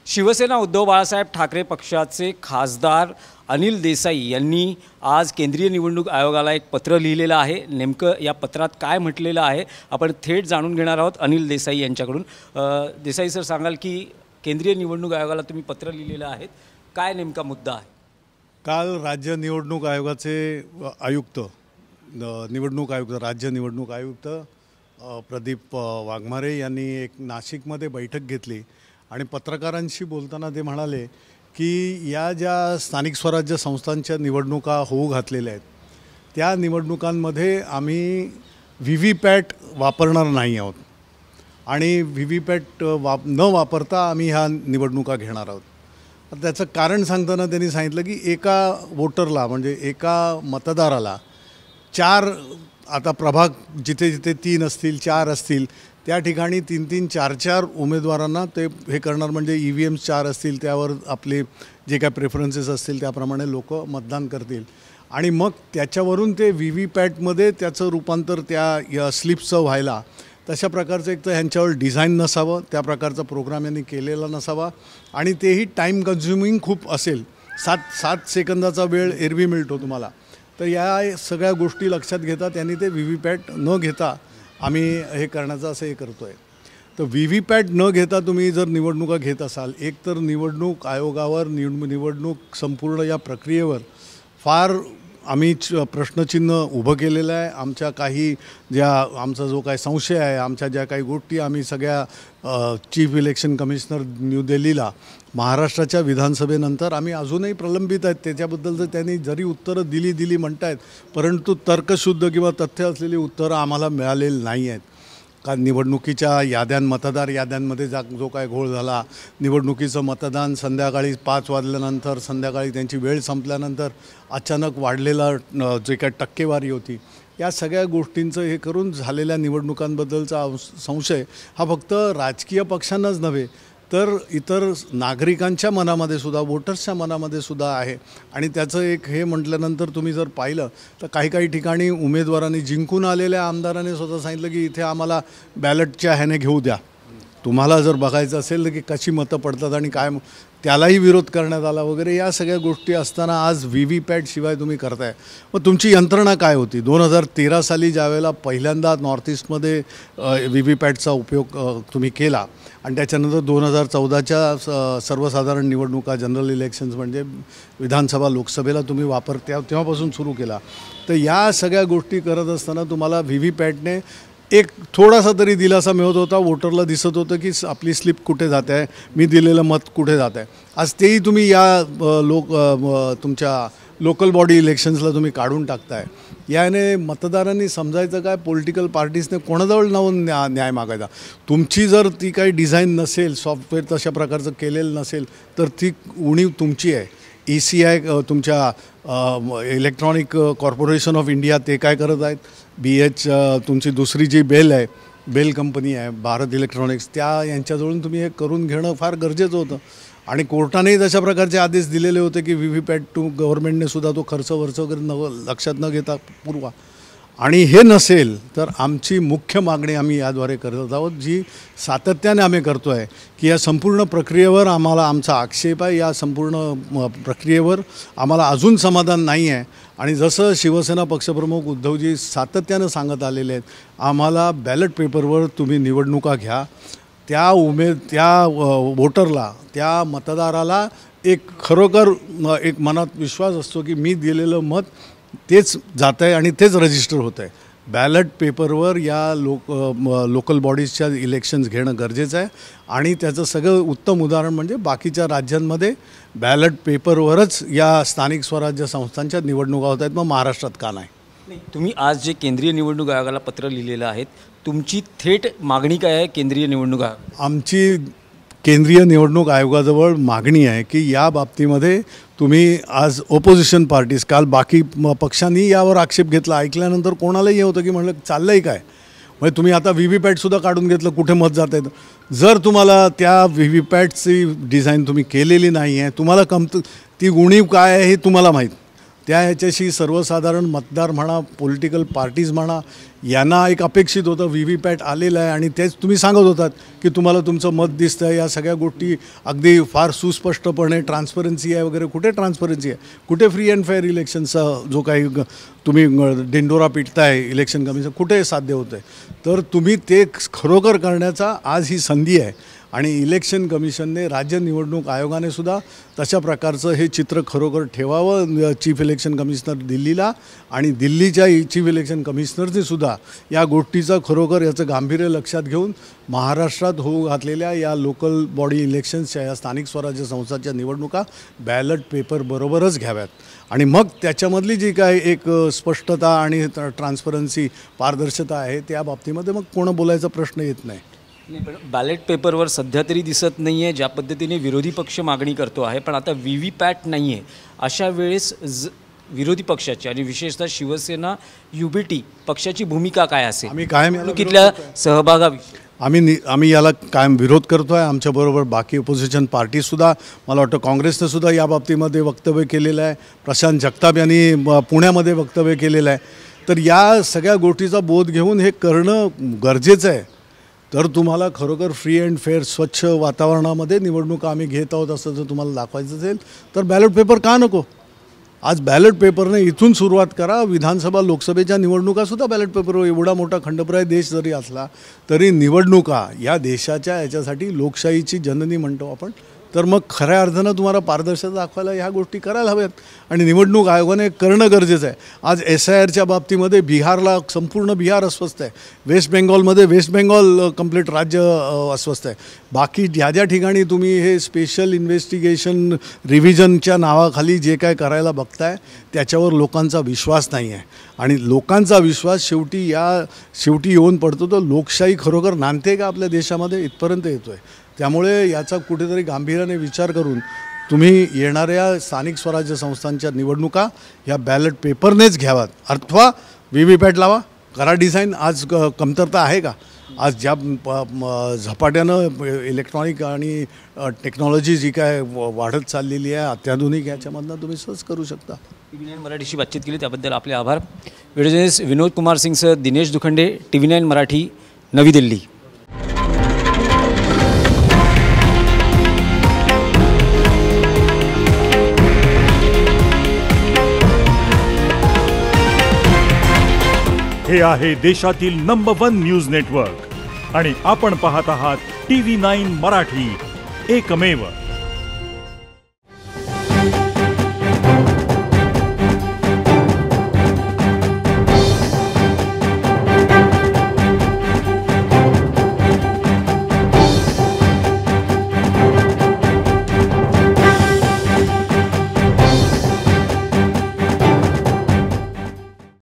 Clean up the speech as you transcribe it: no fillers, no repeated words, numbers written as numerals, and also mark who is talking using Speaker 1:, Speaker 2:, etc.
Speaker 1: शिवसेना उद्धव बाळासाहेब ठाकरे पक्षाचे खासदार अनिल देसाई यांनी आज केंद्रीय निवडणूक आयोगाला एक पत्र लिहिलेलं आहे। नेमकं या पत्रात काय म्हटलेलं आहे आपण थेट जाणून घेणार आहोत अनिल देसाई यांच्याकडून। देसाई सर, सांगाल की केंद्रीय निवडणूक आयोगाला तुम्ही पत्र लिहिलेलं आहे, काय नेमका मुद्दा आहे?
Speaker 2: काल राज्य निवडणूक आयोगाचे आयुक्त राज्य निवडणूक आयुक्त प्रदीप वाघमारे यांनी एक नाशिकमध्ये बैठक घेतली आणि पत्रकारांशी बोलताना ते म्हणाले की या ज्या स्थानिक स्वराज्य संस्थांच्या निवडणुका होऊ घातलेल्या आहेत त्या निवडणुकांमध्ये आम्ही व्हीव्हीपॅट वापरणार नाही आहोत आणि व्हीव्हीपॅट न वापरता आम्ही ह्या निवडणुका घेणार आहोत। त्याचं कारण सांगताना त्यांनी सांगितलं की एका वोटरला म्हणजे एका मतदाराला 4 आता प्रभाग जिथे जिथे 3 असतील 4 असतील त्या ठिकाणी 3-3, 4-4 उमेदवारांना ते हे करणार, म्हणजे EVM 4 असतील त्यावर आपले जे काय प्रेफरन्सेस असतील त्याप्रमाणे लोक मतदान करतील आणि मग त्याच्यावरून ते व्हीव्हीपॅटमध्ये त्याचं रूपांतर त्या स्लिप्सचं व्हायला तशा प्रकारचं एक तर ह्यांच्यावर डिझाईन नसावं, त्या प्रकारचा प्रोग्राम यांनी केलेला नसावा आणि तेही टाईम कन्झ्युमिंग खूप असेल। 7 सेकंदाचा वेळ एरवी मिळतो तुम्हाला, तर या सगळ्या गोष्टी लक्षात घेता त्यांनी ते व्हीव्हीपॅट न घेता आम्ही हे करण्याचं असं हे करतो आहे। तर व्हीव्हीपॅट न घेता तुम्ही जर निवडणुका घेत असाल, एक तर निवडणूक आयोगावर निवडणूक संपूर्ण या प्रक्रियेवर फार आम्ही प्रश्नचिन्ह उभं केलेलं आहे। आमच्या काही आमचा जो काही संशय आहे, आमच्या ज्या काही गोष्टी आम्ही सगळ्या चीफ इलेक्शन कमिशनर न्यू दिल्लीला महाराष्ट्राच्या विधानसभेनंतर आम्ही अजूनही प्रलंबित आहेत, त्याच्याबद्दल जर त्यांनी जरी उत्तरं दिली म्हणतायत परंतु तर्कशुद्ध किंवा तथ्य असलेली उत्तरं आम्हाला मिळालेली नाही आहेत। का निवडणुकीच्या मतदार याद्यांमध्ये जो काय घोळ झाला, निवडणुकीचं मतदान संध्याकाळी 5 वाजल्यानंतर संध्याकाळी त्यांची वेळ संपल्यानंतर अचानक वाढलेला जे काय टक्केवारी होती, या सगळ्या गोष्टींचं हे करून झालेल्या निवडणुकांबद्दलचा संशय हा फक्त राजकीय पक्षांनाच नव्हे तर इतर नागरिकांच्या मनामध्ये सुद्धा, वोटर्सच्या मनामध्ये सुद्धा आहे। आणि त्याचं एक हे म्हटल्यानंतर तुम्ही जर पाहिलं तर काही ठिकाणी उमेदवारांनी जिंकून आलेल्या आमदारांनी स्वतः सांगितलं की इथे आम्हाला बॅलेटच्या ह्याने घेऊ द्या, तुम्हाला जर बघायचं असेल की कशी मतं पडतात आणि काय, त्यालाही विरोध करण्यात आला वगैरे। या सगळ्या गोष्टी असताना आज व्हीव्हीपॅट शिवाय तुम्ही करताय, मग तुमची यंत्रणा काय होती? 2013 साली ज्यावेळेला पहिल्यांदा नॉर्थ ईस्टमध्ये व्हीव्हीपॅटचा उपयोग तुम्ही केला आणि त्याच्यानंतर 2014च्या सर्वसाधारण निवडणुका जनरल इलेक्शन्स म्हणजे विधानसभा लोकसभेला तुम्ही वापर तेव्हापासून सुरू केला, तर या सगळ्या गोष्टी करत असताना तुम्हाला व्हीव्हीपॅटने एक थोडासा तरी दिलासा मिळत होता, वोटरला दिसत होतं की आपली स्लिप कुठे जात आहे, मी दिलेलं मत कुठे जात आहे। आज तेही तुम्ही या तुमच्या लोकल बॉडी इलेक्शन्सला तुम्ही काढून टाकताय। याने मतदारांनी समजायचं काय, पॉलिटिकल पार्टीजने कोणाजवळ जाऊन न्याय मागायचा? तुमची जर ती काही डिझाईन नसेल, सॉफ्टवेअर तशा प्रकारचं केलेलं नसेल तर ती उणीव तुमची आहे। ECI तुमच्या इलेक्ट्रॉनिक कॉर्पोरेशन ऑफ इंडिया ते काय करत आहेत, BH तुमची दुसरी जी बेल कंपनी आहे भारत इलेक्ट्रॉनिक्स, त्या यांच्याजवळून तुम्ही हे करून घेणं फार गरजेचं होतं आणि कोर्टानेही तशा प्रकारचे आदेश दिलेले होते की व्हीव्हीपॅट गव्हर्नमेंटने सुद्धा तो खर्च वगैरे लक्षात न घेता पुरवा। आणि हे नसेल तर आमची मुख्य मागणी आम्ही याद्वारे करत आहोत, जी सातत्याने आम्ही करतो आहे की या संपूर्ण प्रक्रियेवर आम्हाला आमचा आक्षेप आहे, या संपूर्ण प्रक्रियेवर आम्हाला अजून समाधान नाही आहे। आणि जसं शिवसेना पक्षप्रमुख उद्धवजी सातत्यानं सांगत आलेले आहेत, आम्हाला बॅलेट पेपरवर तुम्ही निवडणुका घ्या, त्या वोटरला, त्या मतदाराला एक खरोखर एक मनात विश्वास असतो की मी दिलेलं मत तेच जात आहे आणि तेच रजिस्टर होतं आहे। बॅलेट पेपरवर या लोकल बॉडीजच्या इलेक्शन्स घेणं गरजेचं आहे आणि त्याचं सगळं उत्तम उदाहरण म्हणजे बाकीच्या राज्यांमध्ये बॅलेट पेपरवरच या स्थानिक स्वराज्य संस्थांच्या निवडणुका होत आहेत, मग महाराष्ट्रात का नाही?
Speaker 1: तुम्ही आज जे केंद्रीय निवडणूक आयोगाला पत्र लिहिलेलं आहे, तुमची थेट मागणी काय आहे केंद्रीय निवडणूक आयोग?
Speaker 2: आमची केंद्रीय निवडणूक आयोगाजवळ मागणी आहे की या बाबतीमध्ये तुम्ही आज ओपोजिशन पार्टीज, काल बाकी पक्षांनी यावर आक्षेप घेतला, ऐकल्यानंतर कोणालाही हे होतं की म्हणलं चाललं आहे काय, म्हणजे तुम्ही आता व्हीव्हीपॅटसुद्धा काढून घेतलं, कुठे मत जात आहेत? जर तुम्हाला त्या व्हीव्हीपॅटची डिझाईन तुम्ही केलेली नाही आहे, तुम्हाला ती उणीव काय आहे हे तुम्हाला माहीत, त्या ह्याच्याशी सर्वसाधारण मतदार म्हणा, पॉलिटिकल पार्टीज म्हणा, यांना एक अपेक्षित होतं व्ही आलेलं आहे आणि तेच तुम्ही सांगत होतात की तुम्हाला तुमचं मत दिसतं आहे. या सगळ्या गोष्टी अगदी फार सुस्पष्टपणे ट्रान्सपरन्सी आहे वगैरे. कुठे ट्रान्सपरन्सी आहे? कुठे फ्री अँड फेअर इलेक्शनचा जो काही तुम्ही डिंडोरा पिटताय इलेक्शन कमिशन, कुठे साध्य होतं आहे? तर तुम्ही ते खरोखर करण्याचा आज ही संधी आहे आणि इलेक्शन कमिशनने, राज्य निवडणूक आयोगाने सुद्धा तशा प्रकारचं हे चित्र खरोखर ठेवावं चीफ इलेक्शन कमिशनर दिल्लीला, आणि दिल्लीच्या चीफ इलेक्शन कमिशनरने सुद्धा या गोष्टीचं खरोखर याचं गांभीर्य लक्षात घेऊन महाराष्ट्रात होऊ घातलेल्या या लोकल बॉडी इलेक्शन्सच्या, या स्थानिक स्वराज्य संस्थांच्या निवडणुका बॅलट पेपर बरोबरच घ्याव्यात. आणि मग त्याच्यामधली जी काय एक स्पष्टता आणि ट्रान्सपरन्सी, पारदर्शकता आहे, त्या बाबतीमध्ये मग कोण बोलायचा प्रश्न येत नाही.
Speaker 1: पण बॅलेट पेपरवर सध्या तरी दिसत नाही आहे ज्या पद्धतीने विरोधी पक्ष मागणी करतो आहे, पण आता व्ही-व्ही-पॅट नाही आहे. अशा वेळेस विरोधी पक्षाची आणि विशेषतः शिवसेना UBT पक्षाची भूमिका काय असेल?
Speaker 2: आम्ही कायम
Speaker 1: निवडणुकीतल्या सहभागाविषयी
Speaker 2: आम्ही याला कायम विरोध करतो आहे. आमच्याबरोबर बाकी ऑपोजिशन पार्टीसुद्धा, मला वाटतं काँग्रेसनं सुद्धा या बाबतीमध्ये वक्तव्य केलेलं आहे. प्रशांत जगताप यांनी पुण्यामध्ये वक्तव्य केलेलं आहे. तर या सगळ्या गोष्टीचा बोध घेऊन हे करणं गरजेचं आहे. तर तुम्हाला खरोखर फ्री अँड फेअर स्वच्छ वातावरणामध्ये निवडणुका आम्ही घेत आहोत असं जर तुम्हाला दाखवायचं असेल तर बॅलेट पेपर का नको? आज बॅलेट पेपरने इथून सुरुवात करा. विधानसभा, लोकसभेच्या निवडणुकासुद्धा बॅलेट पेपरवर, एवढा मोठा खंडप्राय देश जरी असला तरी निवडणुका या देशाच्या याच्यासाठी लोकशाहीची जननी म्हणतो आपण. तर मग खऱ्या अर्थानं तुम्हाला पारदर्शकता दाखवायला ह्या गोष्टी करायला हव्यात आणि निवडणूक आयोगाने करणं गरजेचं आहे. आज SIRच्या बाबतीमध्ये बिहारला, संपूर्ण बिहार अस्वस्थ आहे. वेस्ट बेंगॉल कंप्लीट राज्य अस्वस्थ आहे. बाकी ज्या ज्या ठिकाणी तुम्ही हे स्पेशल इन्व्हेस्टिगेशन रिव्हिजनच्या नावाखाली जे काय करायला बघताय त्याच्यावर लोकांचा विश्वास नाही आहे. आणि लोकांचा विश्वास शेवटी येऊन पडतो. तो लोकशाही खरोखर नांदते का आपल्या देशामध्ये, इथपर्यंत येतो आहे. त्यामुळे याचा कुठेतरी गांभीर्याने विचार करून तुम्ही येणाऱ्या स्थानिक स्वराज्य संस्थांच्या निवडणुका ह्या बॅलेट पेपरनेच घ्याव्यात. अथवा व्ही-व्ही-पॅट लावा, करा डिझाईन. आज कमतरता आहे का? आज ज्या झपाट्यानं इलेक्ट्रॉनिक आणि टेक्नॉलॉजी जी काय वाढत चाललेली आहे अत्याधुनिक, याच्यामधनं तुम्ही सहज करू शकता.
Speaker 1: TV9 मराठीशी बातचीत केली त्याबद्दल आपले आभार. Video journalist Vinod Kumar सिंगसह Dinesh Dukhande, TV9 Marathi, नवी दिल्ली.
Speaker 3: हे आहे देशातील नंबर 1 न्यूज नेटवर्क आणि आपण पाहत आहात TV9 मराठी, एकमेव.